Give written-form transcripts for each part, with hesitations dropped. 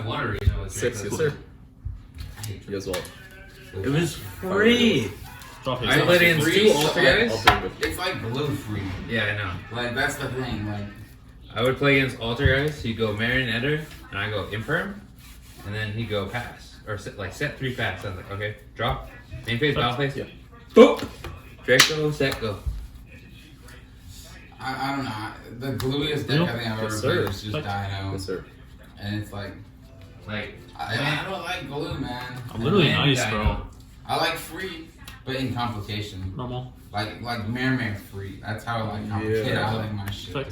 have one arena with 6, Draco. yes sir. You as well. It was free. Drop it. I played against Free, 2 so alter like, guys. It's like blue free. Yeah, I know. Like that's the thing. Like I would play against alter guys. He'd go Marionetter, and I go Infirm, and then he'd go pass or set 3 pass. I was like, okay, drop, main phase, battle phase. Yeah. Boop. Draco, set, go. I don't know. The gluiest deck I think I've ever Yes, played sir. is just Dino, Yes sir. and it's like I don't like glue, man. I'm literally And nice, Dino. bro. I like free, but in complication. Normal. Like Mare free. That's how I like complicated. Yeah. I like my shit. Like-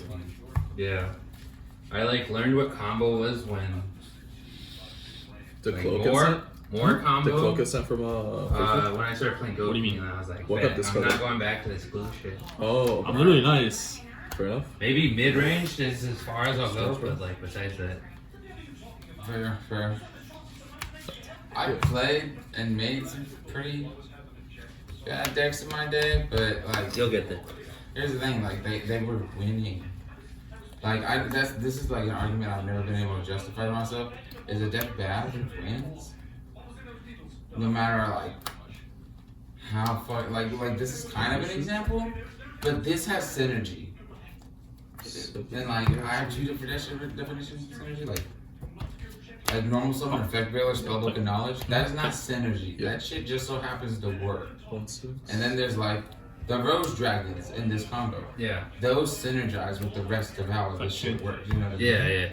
Yeah. I learned what combo was when The like, cloak more The combo. cloak is sent from When I started playing Koty, What do you mean? and I was like, What "Bet, about this I'm color? not going back to this blue shit. Oh, I'm literally nice. fair enough. Maybe mid range is as far as I'll go, but like besides that, Fair. I played and made some pretty bad decks in my day, but like you'll get there. here's the thing, like they were winning. Like this is like an argument I've never been able to justify to myself. Is a deck bad if it wins? No matter like how far like this is kind of an example, but this has synergy. Then like I have 2 different definitions of synergy, like normal summon, effect veiler, spellbook, and knowledge. That is not synergy. Yeah. That shit just so happens to work. 1, 6. And then there's like the rose dragons in this combo. Yeah. Those synergize with the rest of how this shit works. You know what I mean? Yeah.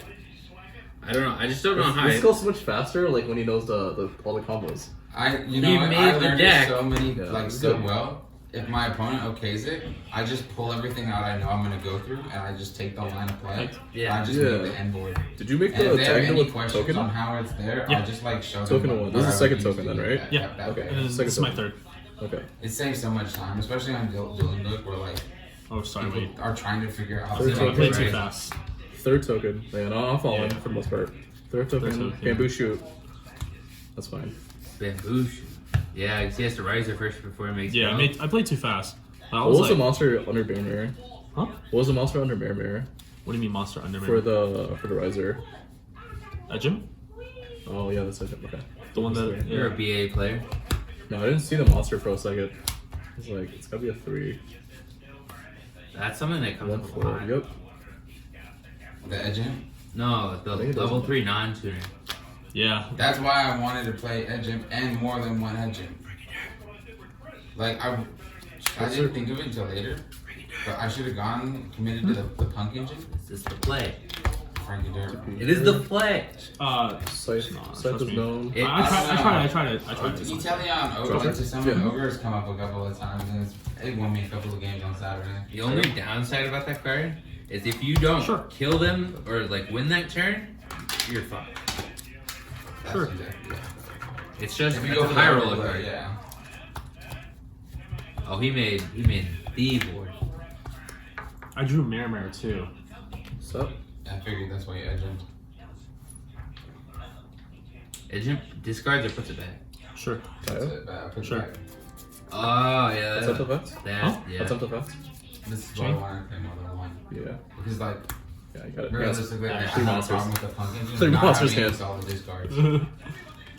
I don't know. I just don't know how. This goes so much faster, like when he knows the all the combos. I He what? made I the learned deck. it so many Yeah, so good. well. If my opponent okays it, I just pull everything out I know I'm gonna go through, and I just take the line of play. Yeah. I just Yeah. make the end board. Did you make And the if they have diagonal any with questions token? on how it's there, Yeah. I'll just like show Token them. one. This is the second token then, right? Yeah. Okay. And then Second this is my token. 3rd. Okay. It saves so much time, especially on Dylan Book, where like Oh, sorry, wait. people are trying to figure out. Third I token. played too Right. fast. 3rd token. Man, I'm following Yeah. for the most part. 3rd token. token. Bamboo shoot. That's fine. Bamboo. Yeah, he has to rise her first before he makes. Yeah, it. I played too fast. I What was was the like, monster under Bear Mirror? huh? What was the monster under Bear Mirror What do you mean monster under for the riser? Jim? Oh yeah, that's it. Okay. The one that You're a yeah. BA player. No, I didn't see the monster for a second. It's like it's gotta be a 3. That's something that comes 1, up a 4. lot. Yep. The Edging. No, the I think it level doesn't. 3 non-tuner. Yeah. That's why I wanted to play Edging and more than one Edging. Like I didn't think of it until later, but I should have committed to the punk engine. This is the play. Frankie Dirt. It is the play. Scythe. No, Scythe trust is me. known. I tried it. Italian ogre, Trust like to me. summon Yeah. ogre has come up a couple of times, and it won me a couple of games on Saturday. The only downside about that card is if you don't Sure. kill them or like win that turn, you're fucked. That's Sure. exactly, yeah. It's just If it's you go a for high the roller overlay, card. yeah. Oh, he made the board. I drew Mirror too. What's up? I figured that's why you edged. Agent discards or puts it back. Sure. That's Tayo? it. I put it Sure. back. Oh yeah. Attempt effect? That Huh? yeah. Attempt effect? This is why I wanted to play more than one. Yeah. Because like Yeah, you got it. realistically, Yeah, I three have a monsters. problem with the punk engine. 3 not monsters having hand. all the discards. Okay,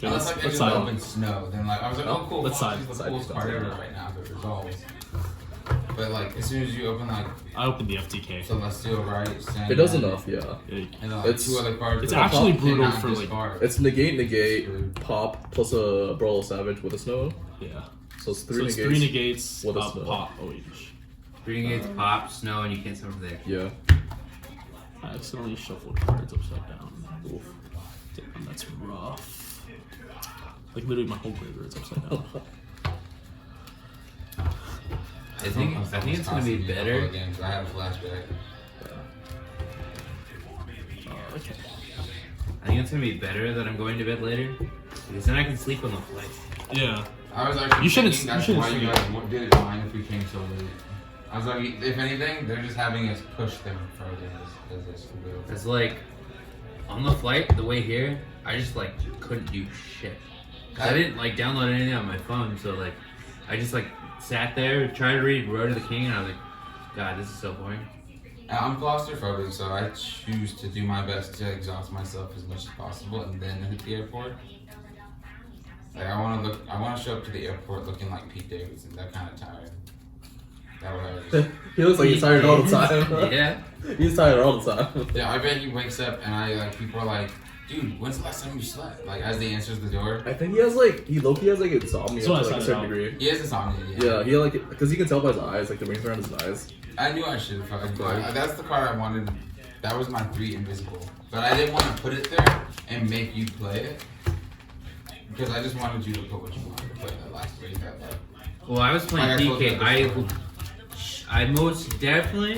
Unless let's like Edging side. open snow, then like I was like, oh cool, Let's fuck, side. she's the Side coolest stuff. card ever right now if it resolves. But like as soon as you open like I opened the FTK. Celestial Right, It does enough, yeah. Yeah. and like It's- 2 other cards. it's that actually cannot brutal for, like- discard. It's negate, pop, plus a Brawl Savage with a snow. Yeah. So it's 3 So it's negates. 3 negates, with a snow. pop, OH. 3 gates, pop, snow, and you can't summon from there. Yeah. I accidentally shuffled cards upside down. Oof. Damn, that's rough. Like literally my whole graveyard's upside down. I think it's gonna be better. Games. I have a flashback. Okay. I think it's gonna be better that I'm going to bed later because then I can sleep on the flight. Yeah. I was actually You shouldn't- thinking that's you why shouldn't you sleep. guys did it fine if we came so late. I was like, if anything, they're just having us push them further as this will. Cause like on the flight, the way here, I just like couldn't do shit. 'Cause I didn't like download anything on my phone, so like I just like sat there, tried to read Road to the King, and I was like, God, this is so boring. I'm claustrophobic, so I choose to do my best to exhaust myself as much as possible, and then hit the airport. Like I want to show up to the airport looking like Pete Davidson. That kind of tired. That way I just. He looks like he's tired all the time. Yeah. He's tired all the time. Yeah, I bet he wakes up and people are like, dude, when's the last time you slept? Like as he answers the door. I think he has like low-key has like insomnia So to I like a said certain it degree. He has insomnia. Yeah, he like because you can tell by his eyes, like the rings around his eyes. I knew I should have. That's the card I wanted. That was my 3 invisible, but I didn't want to put it there and make you play it because I just wanted you to put what you wanted to play that last 3. Well, I was playing Like I told DK. you I most definitely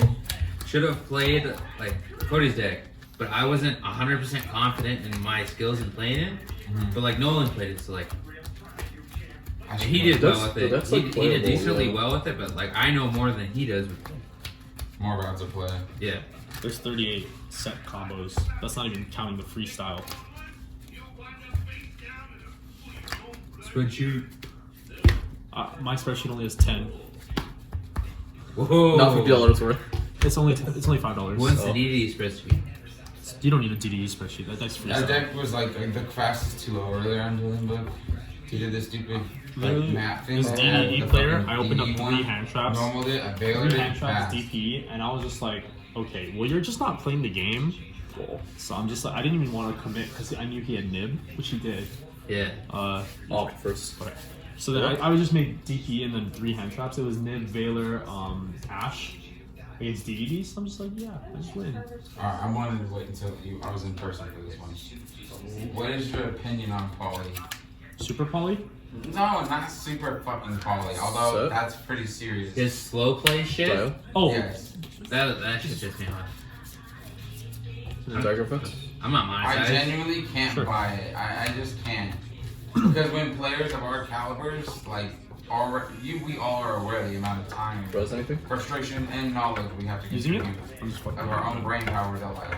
should have played like Koty's deck, but I wasn't 100% confident in my skills in playing it. But like Nolan played it, so like he did well with it. That's, He like, did playable, decently yeah. well with it, but like I know more than he does. more rounds of play. Yeah. There's 38 set combos. That's not even counting the freestyle. Spreadsheet. My spreadsheet only has 10. Whoa. Not $50 worth. It's only $5. What's the DD spreadsheet? You don't need a DDE spreadsheet. That's freestyle. That deck was like the fastest too low earlier on Dylan book. He did this stupid Literally, map thing. This that had DDE the player, fucking I opened up DDE 3 one, hand traps. Normaled it, I 3 bailored it, hand traps, passed. DP, and I was just like, okay, well, you're just not playing the game. Cool. So I'm just like, I didn't even want to commit because I knew he had nib, which he did. Yeah. Opt first. Okay. So then I would just make DP and then 3 hand traps. It was nib, Valor, Ash against DDD. So I'm just like, yeah, I just win. Alright, I wanted to wait until I was in person for this one. What is your opinion on Poly? Super Poly? No, not super fucking Poly, although Set? that's pretty serious. His slow play shit. Style. Oh, Yes. That shit pissed me off. Dagger effects. I'm not I monetized. genuinely can't Sure. buy it. I just can't. Because when players of our calibers, like, we all are aware of the amount of time, Rose anything? frustration, and knowledge we have to give using it? to I'm just fucking of our own brain power to like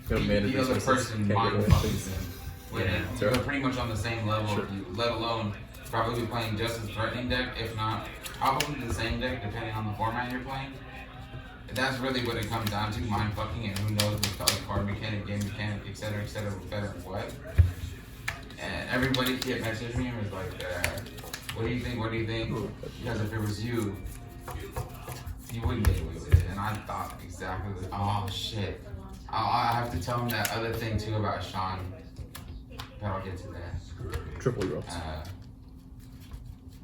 Got a mana the other resources, person can't mind get away. fucking them. When Yeah. they're pretty much on the same level, Sure. of you, let alone probably playing just as threatening deck, if not probably the same deck, depending on the format you're playing. That's really what it comes down to, mind fucking, and who knows what the card mechanic, game mechanic, etc., better than what. And everybody kept messaging me and was like, what do you think, what do you think? Because if it was you, you wouldn't get away with it. And I thought exactly the, oh shit. I have to tell him that other thing too about Sean, but I'll get to that. Triple drops.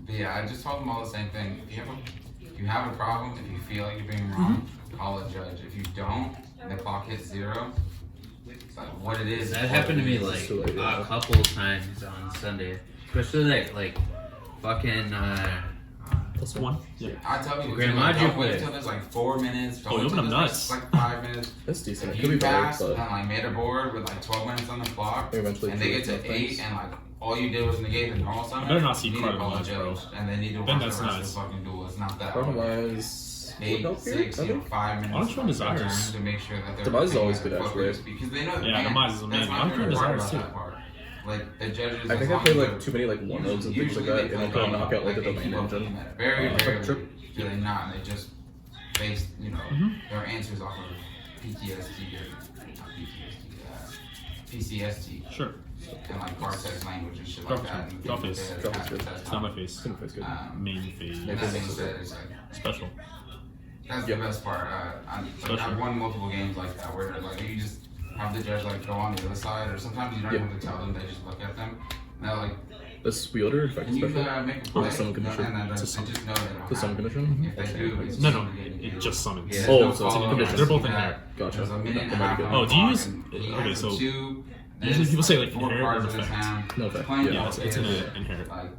But yeah, I just told them all the same thing. If you have a problem, if you feel like you're being wrong, call a judge. If you don't, and the clock hits 0, it's like what it is. That happened to me like So, like, a couple of times on Sunday, especially like fucking. +1. Yeah. I tell you, Grandma, don't you wait play. until there's like 4 minutes. Don't Oh, wait you till open up there's nuts. like 5 minutes. That's decent. It If could be you better, pass but and like made a board with like 12 minutes on the clock, Eventually and they get do to things. 8 and like all you did was negate the normal summon, better not see you need card to call a nuts, bro. judge, and they need to Then watch that's the rest nuts. of the fucking duel. It's not that hard. Compromise. 8, Would help here, 6, I you know, think. 5 minutes. Why don't you run of Desires? time to make sure that they're Demise is always picking good, up actually. focus, because they know Yeah, Demise is that's amazing. my Why don't you run favorite part Desires, about too? that part. Like the judges. I as think I long played as like they're- too many like one-offs and things like usually that, they and play I'm gonna knock out like they the domain keep up engine. with that. Very Yeah. rarely Trip. do they not. They just base, their answers off of PTSD or not PTSD, PCST, Sure. and like Bartek's language and shit Drop- like that. And drop they- face. they- Drop face good. that's It's not my face. Couldn't face good. Main phase. And that being said, it's like Special. that's Yeah. the best part. I've won multiple games like that where like you just have the judge like go on the other side, or sometimes you don't Yeah. have to tell them. They just look at them. And they're like, This wielder, in fact, can you special. make a Or play? the summon condition. And then It's a they summon. just know they don't The summon have it. condition? If they do, it's No, just it just summons. Yeah. Oh, no so it's a follow-up. condition. They're both in Yeah. there. Gotcha. There's a minute That and a might half be good. on Oh, the do you clock, use- and he okay, has so 2, then usually it's people say, like, 4 inherit cards and in his effect. hand. No effect. Playing Yeah, it's in focus, a inherit. like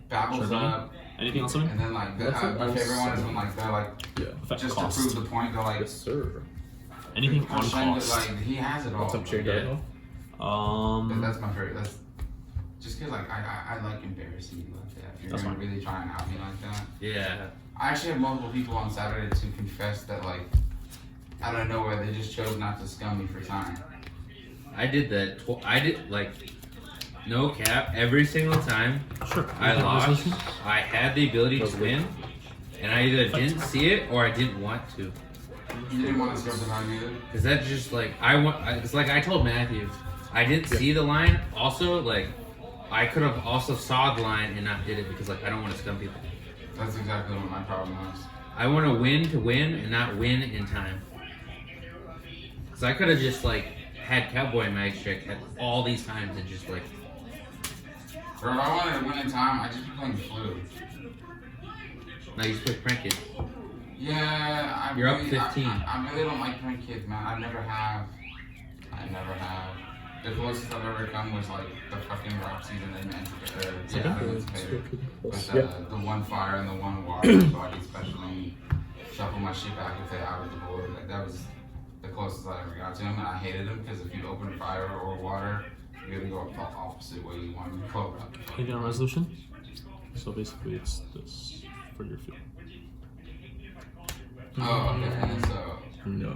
babbles Sure, up, Anything else on and then like That's my what favorite one is I'm when like they're like Yeah. Effect just cost. to prove the point, they're like Yes, sir. Anything on pretend that, cost. like he has it all. What's up, Chain Yeah. Draco? But that's my favorite. That's just because like I like embarrassing you like that. If you're That's gonna fine. really try and out me like that. Yeah. I actually had multiple people on Saturday to confess that like out of nowhere they just chose not to scum me for time. I did that. I did like no cap every single time Sure. I Anything lost. resolution? I had the ability to win, and I either didn't see it or I didn't want to. You didn't want to scrub the line either? Cause that's just like it's like I told Matthew, I didn't see the line. Also, like I could have also saw the line and not did it because like I don't want to scum people. That's exactly what my problem was. I want to win and not win in time. Cause I could have just like had Cowboy Magic at all these times and just like. Bro, if I wanted to win in time, I'd just be playing Flu. Now you just play Prank Kids. Yeah, You're up 15. I really don't like Prank Kids, man. I never have. The closest I've ever come was like the fucking rock season in Anticipated. With the one fire and the one water, so I could specially shuffle my shit back if they out of the board. Like that was the closest I ever got to him, and I hated him because if you open fire or water, you gotta go the opposite way you want to go. Again, a resolution. So basically, it's this for your field. Oh, okay. So No.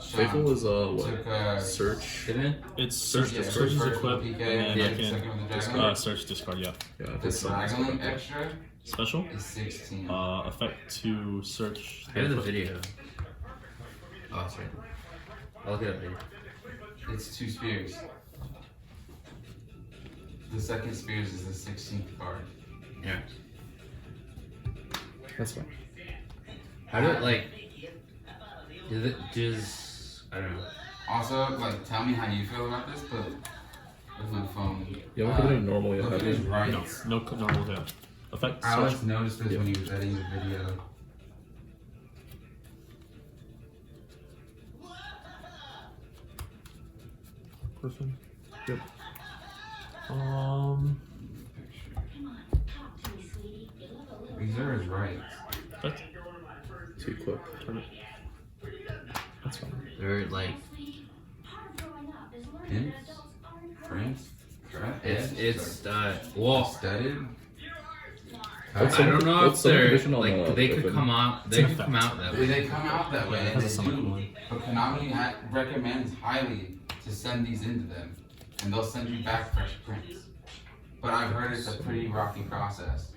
Faithful is what? took Search. Didn't it? It's search. Yeah, Search is first equip, PK, and yeah. then you second with the can dragon. search discard. Yeah. Yeah, The this dragon extra Special. is 16. Effect to search. I have the video. Oh, sorry. I'll look it up later. It's 2 spears. The second spears is the 16th card. Yeah. That's fine. How do it like? Does I don't know. Also, like, tell me how you feel about this, but with my phone. You haven't put any normal yet, Look at have his you? rights. No normal hit. Effect Alex search. noticed this when he was editing the video. Person. Yep. These are his rights. Effect. To equip. Turn it. That's fine. They're like Hints? Prints? it's well. Studded? I What's don't know what's if the they're condition on like the they could weapon? come out. They could come out that way. They come out that way, Yeah, and that's they a summer do. one. But Konami recommends highly to send these into them, and they'll send you back fresh prints. But I've heard it's a pretty rocky process.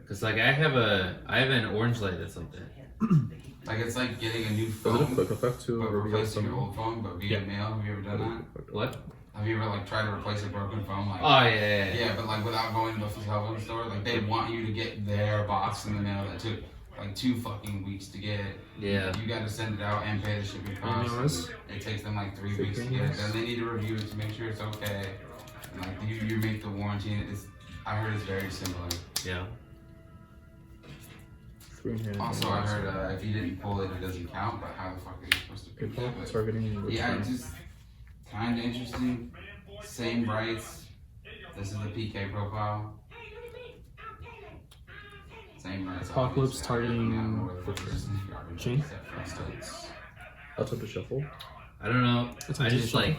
Cause like I have an orange light that's like that. Like it's like getting a new Is it a phone, quick effect to but reveal replacing your some? old phone, but via Yeah. mail. Have you ever done that? What? Have you ever like tried to replace a broken phone? Like, Oh yeah. yeah, but like without going to the cell phone store, like they want you to get their box in the mail that took like 2 fucking weeks to get. Yeah. You got to send it out and pay the shipping costs. It takes them like 3 weeks to get it. Then they need to review it to make sure it's okay. And like you make the warranty. And I heard it's very similar. Yeah. Also, I heard if you didn't pull it, it doesn't count. But how the fuck are you supposed to pick that? But Targeting. yeah, it's just kind of interesting. Same rights. This is the PK profile. Same rights. Apocalypse obviously. targeting Yeah, more of the person garbage chain? except for instance. I'll type a shuffle. I don't know. It's I a just shuffle. like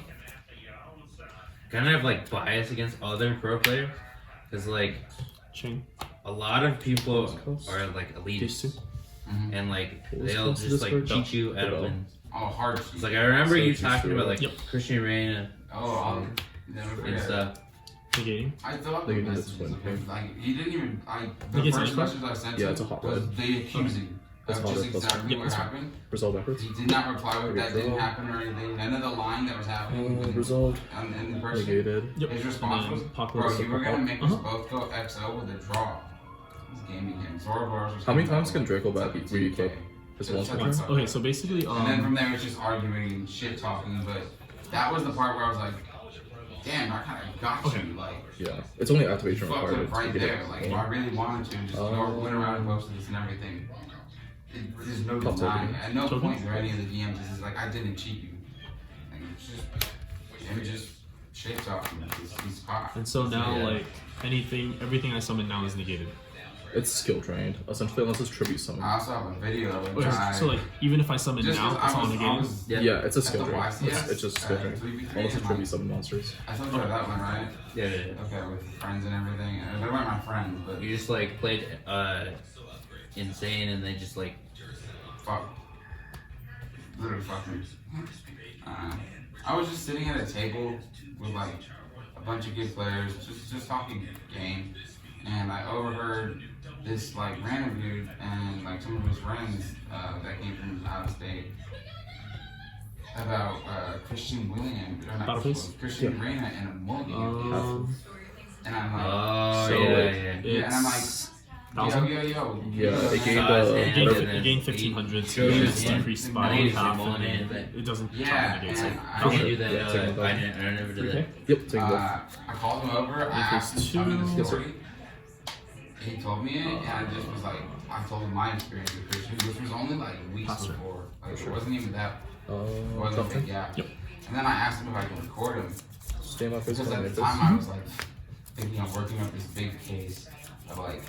kind of have like bias against other pro players, cause like Chain. a lot of people Coast. are like These two. elitists, Mhm. and like What was they'll close to just this like word? cheat you out of Hello. wins. Oh, hard It's sheet. like I remember So you just talking about like Yep. Christian Reina Oh, I'll never and forget. stuff. Negating. I thought They the can do messages this one, of him, like he didn't even. The He gets first it. message I sent Yeah, him it's a hot was red. they accusing It's of hot just red plus exactly one. what Yep, happened. Resolve backwards. He did not reply with that Okay, didn't draw. happen or anything. None of the line that was happening. Resolved. And the person, Negated. Yep. his response And was, then "Bro, Apocalypse. you were gonna make us Uh-huh. both go XO with a draw." This game became Zorobark's. How many times can Draco back re-equip? Just So once check per this turn? out. Okay, so basically, And then from there, it's just arguing and shit talking. But that was the part where I was like, "Damn, I kind of got Okay. you." Like, Yeah. It's only you activation fucked required. up right to get there. it. Like, if I really wanted to, just go went around and posted this and everything. There's no Top denying. token. At no Token? point were any of the DMs this is like, I didn't cheat you. Like, it's just him just shit talking. He's caught. and so now Yeah. like everything I summon now is negated. It's skill trained, essentially, unless it's tribute summon. I also have a video of Okay, I, so like even if I summon just now, 'cause it's all I negated. was Yeah. Yeah, it's a at skill the train. YCS, It's just skill train. 3v3 Unless it's and, tribute like, summon monsters. I told you about that one, right? Yeah. Okay, with friends and everything. And they weren't my friends, but You just like played insane, and they just like fuck. Literally fucking. I was just sitting at a table with like a bunch of good players, just talking game, and I overheard this like random dude and like some of his friends that came from out of state about Christian William, or not Battleface? Christian Reina and a mulligan. And I'm like, Oh, So yeah. and I'm like, yo. Yeah, they gave It gained 1500, so it's decreased by half. It doesn't Yeah, count against and it. I didn't do that. Yeah, I never did that. Yep, take both. I called him over. I asked him to tell me the story. He told me it, and I just was like, I told him my experience with Christian, which was only like weeks Pastor. before. Like it wasn't even that. It Tough wasn't a big thing. gap. Yep. And then I asked him if I could record him. Stay my face Because on at the time I was like thinking of working up this big case of like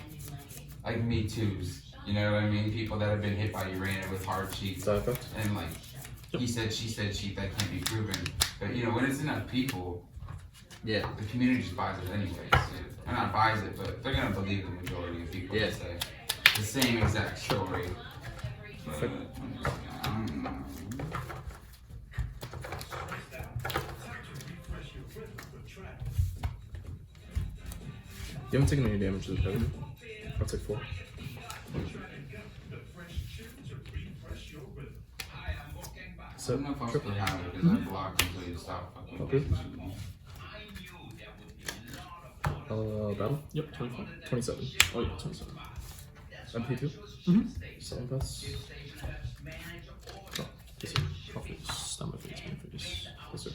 Me Too's. You know what I mean? People that have been hit by uranium with hard cheeks. Side effect? And like he said, she said, she that can't be proven. But you know, when it's enough people, Yeah. the community just buys it anyways. Or not buys it, but they're gonna believe the majority of people that say the same exact story. But, I don't know. You haven't taken any damage to the head. I'll take 4. I So, don't know if I'll trip. still have it because I blocked until you stop fucking. Okay. Battle? Yep, 24. 27. Oh yeah, 27. MP2? Mm-hmm. 7 pass. Oh, yes, sir. Okay, stun my face, my face. Yes, sir.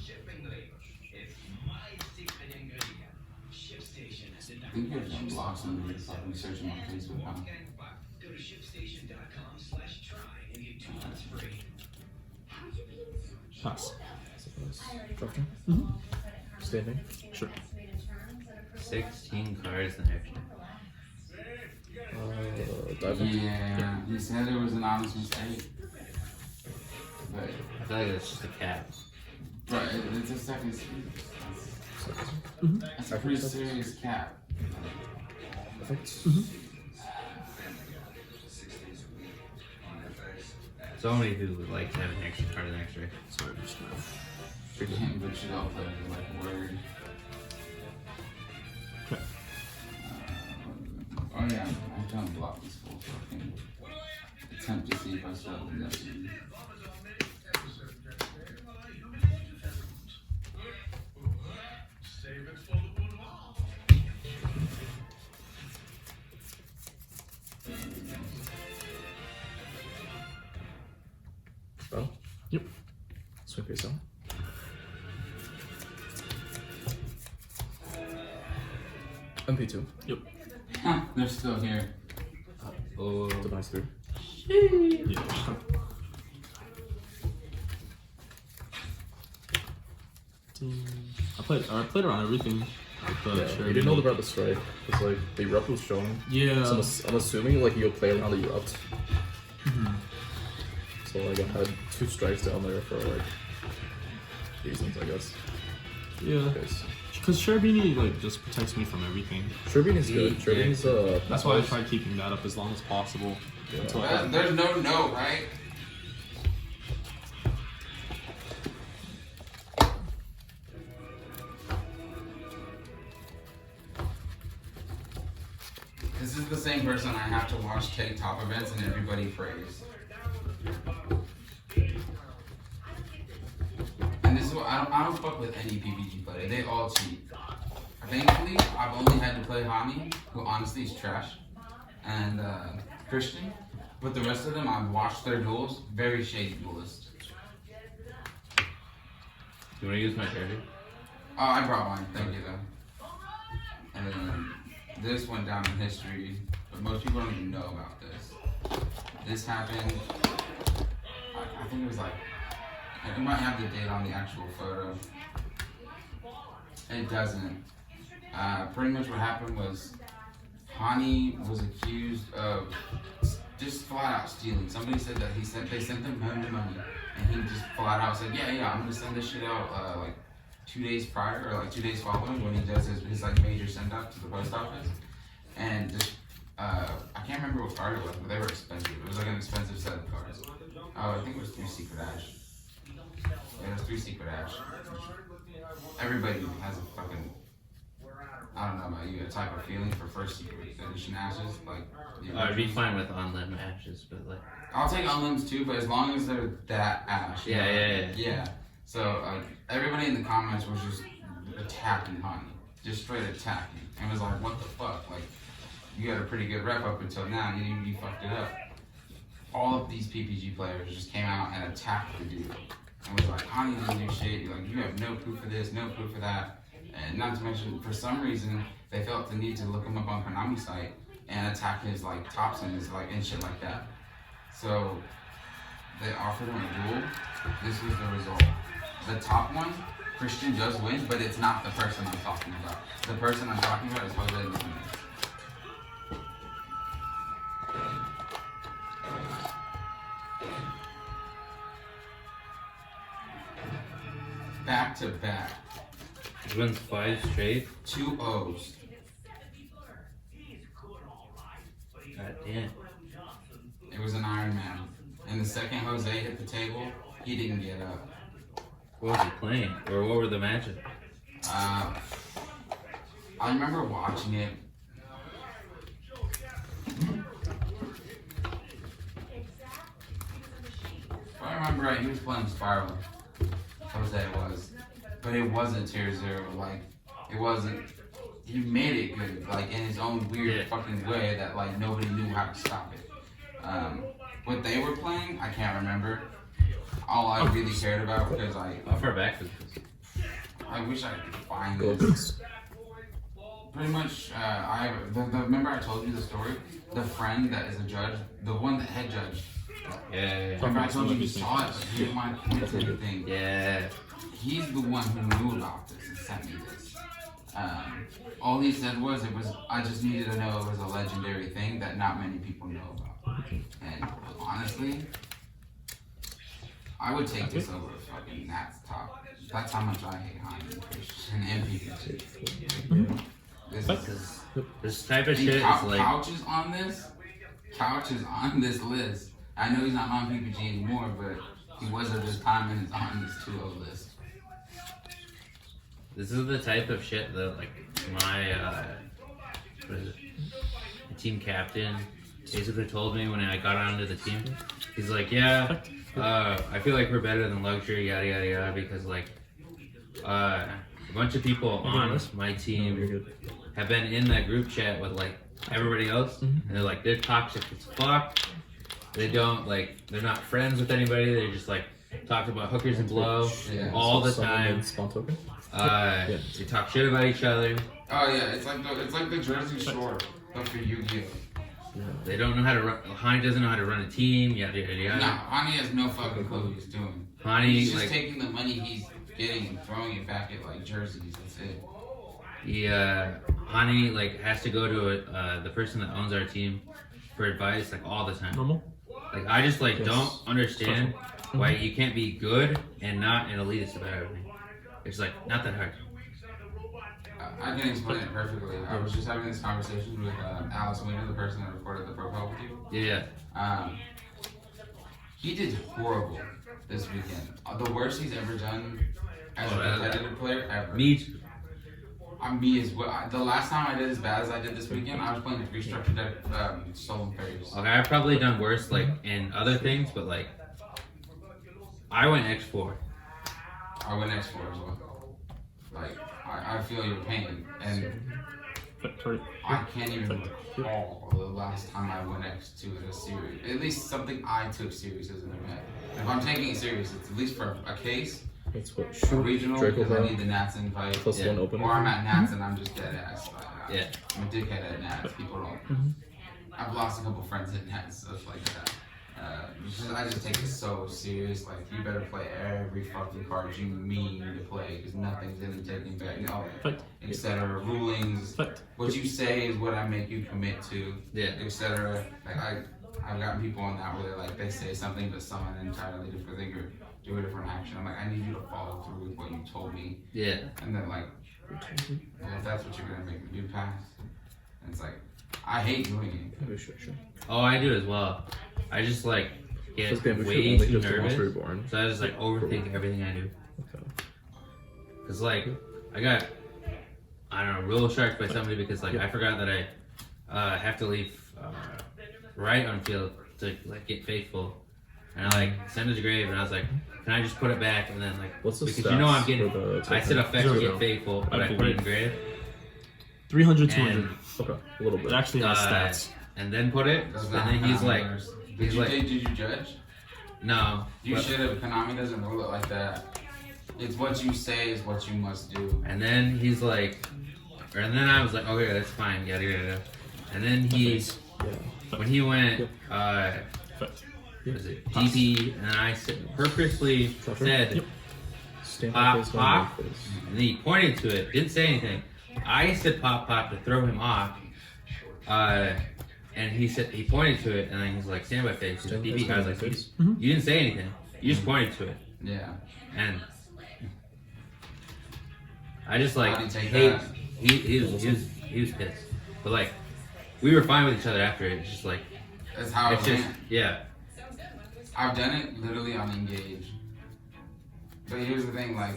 I think you have some blocks on the fucking searching on Facebook, huh? Pass. Drop turn. Mm-hmm. Standing. Sure. 16 cards in action. Dive in. Yeah, he said it was an honest mistake. But, I feel like that's just a cap. it's a second speed. Mm-hmm. That's a pretty serious cap. Effects. So many people would like to have an extra card in extra. Sorry, I'm just gonna. But you don't play like word. Okay. Oh yeah, I've done block this whole fucking attempt to see if I still have the message. Battle? Yep. Swing face down. MP2. Yep. Huh, they're still here. Oh, Demise 3. Yeah. I played around everything. With the Yeah, you didn't know about the strike. Because, like, the erupt was showing. Yeah. So I'm assuming, like, you'll play around the erupt. Mm-hmm. So, like, I had 2 strikes down there for, like, reasons, I guess. Yeah. Because Cherubini like just protects me from everything. Cherubini's good. Cherubini's That's why I tried keeping that up as long as possible. Yeah. Until I There's no, right? This is the same person I have to watch take top events and everybody praise. And this is what I don't fuck with any PPG player. They all cheat. Thankfully, I've only had to play Hani, who honestly is trash, and Christian. But the rest of them, I've watched their duels. Very shady duelist. you want to use my charger? Oh, I brought mine. Thank you, though. And then this went down in history, but most people don't even know about this. This happened, I think it was like, it might have the date on the actual photo. It doesn't. Pretty much what happened was, Hani was accused of just flat out stealing. Somebody said that they sent them money, and he just flat out said, yeah, I'm gonna send this shit out like 2 days prior, or like 2 days following when he does his like major send out to the post office. And just, I can't remember what card it was, but they were expensive. It was like an expensive set of cards. Oh, I think it was 3 Secret Ash. Yeah, it was 3 Secret Ash. Everybody has a fucking I don't know about you, a type of feeling for first edition Ashes, like. I'd be fine with on-limb Ashes, but like. I'll take on-limbs too, but as long as they're that Ash. Yeah. So everybody in the comments was just attacking Hani, just straight attacking, and was like, "What the fuck? Like, you had a pretty good rep up until now, you fucked it up." All of these PPG players just came out and attacked the dude, and was like, "Hani didn't do shit. Like, you have no proof of this, no proof of that." And not to mention, for some reason, they felt the need to look him up on Konami's site and attack his like tops and his like and shit like that. So they offered him a duel. This was the result. The top one, Christian does win, but it's not the person I'm talking about. The person I'm talking about is Jose Martinez. Back to back. He wins 5 straight. 2 O's. God damn. It was an Iron Man. And the second Jose hit the table, he didn't get up. What was he playing? Or what were the matches? I remember watching it. If I remember right, he was playing Spiral. Jose was. But it wasn't Tier 0. Like, it wasn't. He made it good, like, in his own weird fucking way that, like, nobody knew how to stop it. What they were playing, I can't remember. All I really cared about, because How far back was this? I wish I could find this. Pretty much, remember I told you the story? The friend that is a judge, the one that head judged. Yeah. Remember I told you he saw it, but he didn't want to commit to anything. Yeah. He's the one who knew about this and sent me this. All he said was, I just needed to know it was a legendary thing that not many people know about. And honestly, I would take this over fucking Nat's top. That's how much I hate Hani and Christian and PPG. This type of shit is like. Couch is on this list. I know he's not on PPG anymore, but he was at this time and is on this 2-0 list. This is the type of shit that, like, my what is it? The team captain basically told me when I got onto the team. He's like, yeah, I feel like we're better than luxury, yada yada yada, because like a bunch of people on my team have been in that group chat with like everybody else, and they're like, they're toxic as fuck. They don't like, they're not friends with anybody. They just like talk about hookers and blow all the time. They talk shit about each other. Oh yeah, it's like the Jersey Shore, but for Yu-Gi-Oh. Yeah. They don't know how to run. Hani doesn't know how to run a team. Yada yada yada. No, Hani has no fucking clue what he's doing. Hani, he's just like, taking the money he's getting and throwing it back at like jerseys. That's it. Hani like has to go to the person that owns our team for advice like all the time. Normal. Like I just like don't understand why you can't be good and not an elitist about everything. It's like not that hard. I can explain it perfectly. I was just having this conversation with Alice Wiener, the person that recorded the profile with you. Yeah. He did horrible this weekend. The worst he's ever done as a competitive player ever. Me too. Me as well. The last time I did as bad as I did this weekend, I was playing a 3-structure deck, Stolen Fairies. Okay, I've probably done worse like in other things, but like I went X4. I went X4 as well. Like, I feel your pain, and I can't even recall the last time I went X2 in a series. At least something I took serious as an event. If I'm taking it serious, it's at least for a case. That's what A regional, Draco because I need the Nats invite. plus one open. Or I'm at Nats and I'm just dead ass. Yeah. I'm a dickhead at Nats. People don't. I've lost a couple friends at Nats, stuff like that. I just take it so serious. Like, you better play every fucking card you mean to play, because nothing's really taken back. You know, etc. Rulings. What you say is what I make you commit to. Yeah. Etc. Like I've gotten people on that where they're like, they say something but someone entirely different thing or do a different action. I'm like, I need you to follow through with what you told me. Yeah. And then like, well, if that's what you're gonna make me do, pass. And it's like, I hate doing it. Sure. Oh, I do as well. I just like get way too nervous, so I just like overthink everything I do. Cause like I got I don't know, rule sharks by somebody because like I forgot that I have to leave right on field to like get faithful, and I like send it to grave, and I was like, can I just put it back? And then like What's the because stats you know I'm getting, for the I said effect to 0-0. get faithful, but I put it in grave. 300, 200. And, Okay, a little It bit. actually has stats. and then put it, Does and not then he's have like, numbers. he's like, Did you judge? no. You but- should have. Konami doesn't rule it like that. It's what you say is what you must do. And then he's like, and then I was like, okay, that's fine, yada yada. And then he, Yeah. when he went, But was it DP, and I purposely said, Yep. Stand Pop, face, don't pop. make face. and then he pointed to it, didn't say anything. I said pop pop to throw him off, and he said he pointed to it, and then he's like stand by face. Stand by DP. face, I was stand by like, face. you didn't say anything. You just pointed to it, Yeah. and I just like How do you take hate. that? He was pissed, but like we were fine with each other after it. It's just like That's how it's it just went. yeah. I've done it literally on Engage. But here's the thing, like,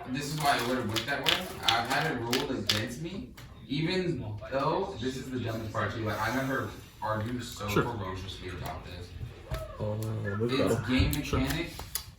this is why it would have went that way. I've had it ruled against me, even though this is the dumbest part too. Like, I never argued so Sure. ferociously about this. Move It's battle. game mechanic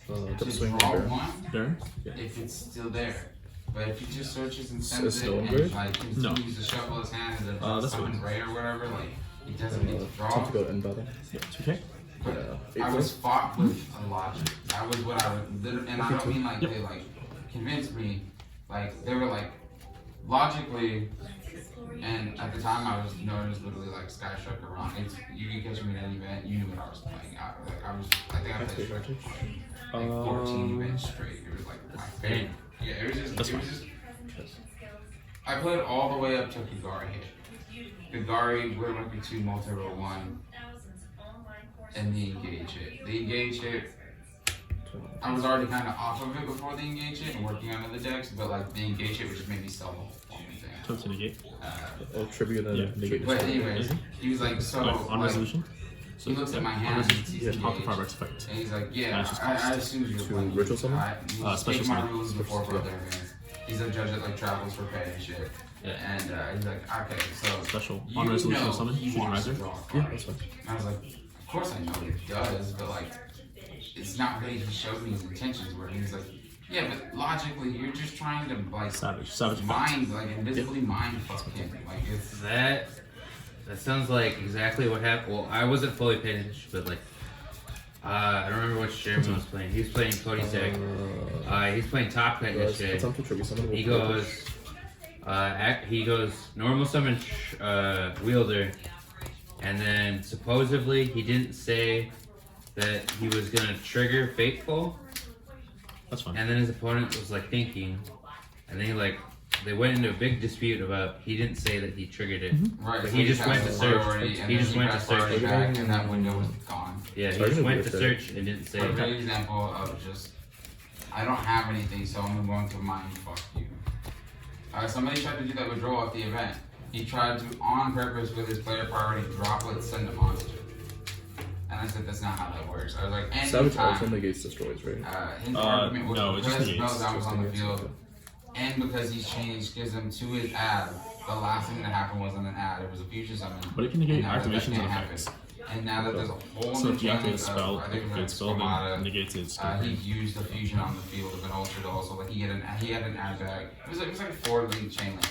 Tip to swing draw there. one there? if it's still there. But if he just searches and It's sends it still and engraved? like No. continues to shuffle his hand and then That's summon good. Ray or whatever, like he doesn't need to draw. Time to go end battle. Yeah, 2K. But Yeah. I was fought with a logic. That was what I would literally, and I don't mean like Yep. they like convinced me. Like they were like logically, and at the time I was known as literally like Sky Striker Ron. It's you can catch me at any event. You knew what I was playing out. Like I think I played Striker like 14 events straight. It was like my favorite. Yeah, it was just. That's it was just. I played all the way up to Kagari hit. Kagari, World Record 2, Multi-Roll 1, and the Engage hit. The Engage hit, I was already kind of off of it before the Engage hit and working on other decks, but like the Engage hit would just make me sell the whole fucking thing. So to negate. Oh, tribute and Yeah. negate. But anyways, he was like, so, Like, on like, resolution. So he looks at my on hand and resolution. sees Yeah. Top Engage, of Fireworks effect. and he's like, yeah, That's just I assumed you were To playing. ritual summon? I Special take my summon. rules before for other events. He's a judge that like travels for pay and shit. Yeah. And he's like, okay, so Special. you On resolution know summon. he Shooting wants to riser. draw a Yeah, card. that's fine. And I was like, of course I know he does, but like, it's not really, he showed me his intentions where he was like, yeah, but logically, you're just trying to like, Savage. Savage. mind, like invisibly mind fuck him. Like it's, That sounds like exactly what happened. Well, I wasn't fully paying attention, but like I don't remember which Jeremy was playing. He was playing Koty's deck. He's playing Top Cut yesterday. Attempt to tribute summon. He goes, he goes normal summon wielder, and then supposedly he didn't say that he was gonna trigger Fateful, That's fine. and then his opponent was like thinking, and then he like they went into a big dispute about he didn't say that he triggered it. right. But so he just passed went to the search. priority, and He then just went to passed priority search. back, and that window was gone. Yeah, he Sorry, just I'm went gonna to do it search and didn't say. A great example of just, I don't have anything, so I'm going to mind fuck you. Somebody tried to do that with Draw at the event. He tried to, on purpose with his player priority, droplet send a monster. And I said, that's not how that works. I was like, Savage also anytime. negates destroys, right? His argument was no, it just because negates. Meltdown was on the Just field, negates, and because he's changed Schism to his ad, the last thing that happened wasn't an ad, it was a future summon. But it can negate And now that activations can't and happen. effects. And now that there's a whole So new if you activate a challenge spell, of, I think if it was it's spell, then Squamata, negates its he used the fusion on the field of an Ultra Doll, so like he had an ad back. It was like a 4-link chain link.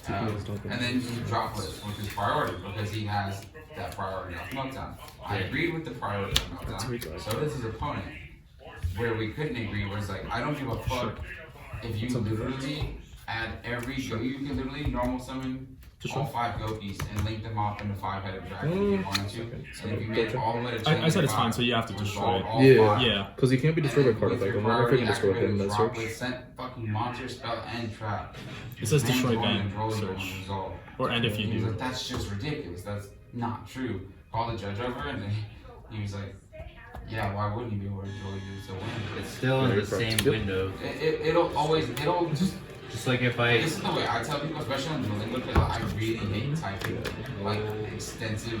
And then he dropped it with his priority because he has that priority off Meltdown. I agreed with the priority of Meltdown. So does his opponent. Where we couldn't agree was like, I don't give a fuck if you literally add every go. You can literally normal summon all 5 Gokis and link them off into 5-headed dragon if you wanted to. And if you make all the way to I said it's fine, 5, so you have to destroy it. all Yeah. 5, Yeah. Because he can't be destroyed by card with effect. your I'm never priority freaking destroy him in activated, that drop search. with sent fucking monster spell and trap. It says And destroy drawing ban and drawing search. and resolve. Or end if you He was do. like, that's just ridiculous. That's not true. Call the judge over, and then he was like, yeah, why wouldn't he be able to draw you to win? It's still in Yeah, the you're correct. same Yep. window. It'll Just like if I this is the way I tell people, especially on dueling, because I really hate typing like extensive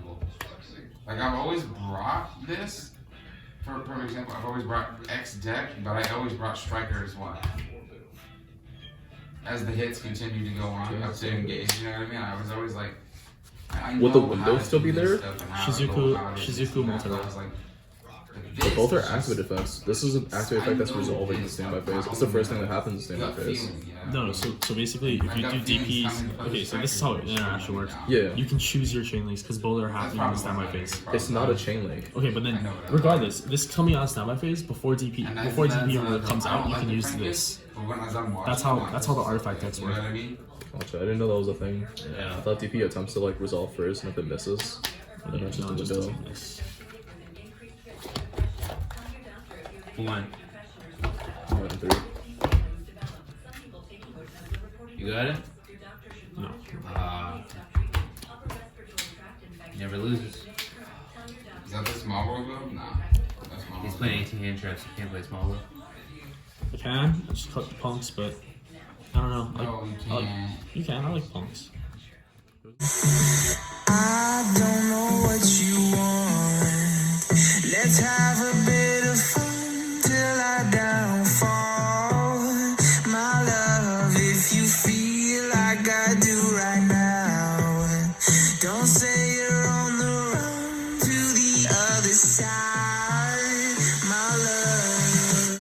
knowledgeable. Like I've always brought this. For example, I've always brought X deck, but I always brought Striker as well. As the hits continue to go on up to engage, you know what I mean? I was always like, I Would the know how window to still do be this there? stuff and how to go about it. Shizuku I multi. was like, But both are activate effects. This is an activate effect that's resolving the standby phase. It's the first thing that happens in standby phase. No, so basically, if you do DPs, okay, so this is how interaction works. Yeah. You can choose your chain links because both are happening in the standby phase. It's not a chain link. Okay, but then regardless, this coming out of standby phase before DP ever comes out, you can use this. That's how the artifact decks work. Gotcha. I didn't know that was a thing. Yeah. I thought DP attempts to like resolve first, and if it misses, then it's just No, a it just window. doesn't miss. 1. 1 and 3. You got it? No. Never loses. Is that the small world though? Nah. That's small He's world. playing 18 hand traps. You can't play small world. I can. I just cut the punks, but I don't know. No, you can't. You can. I like punks. I don't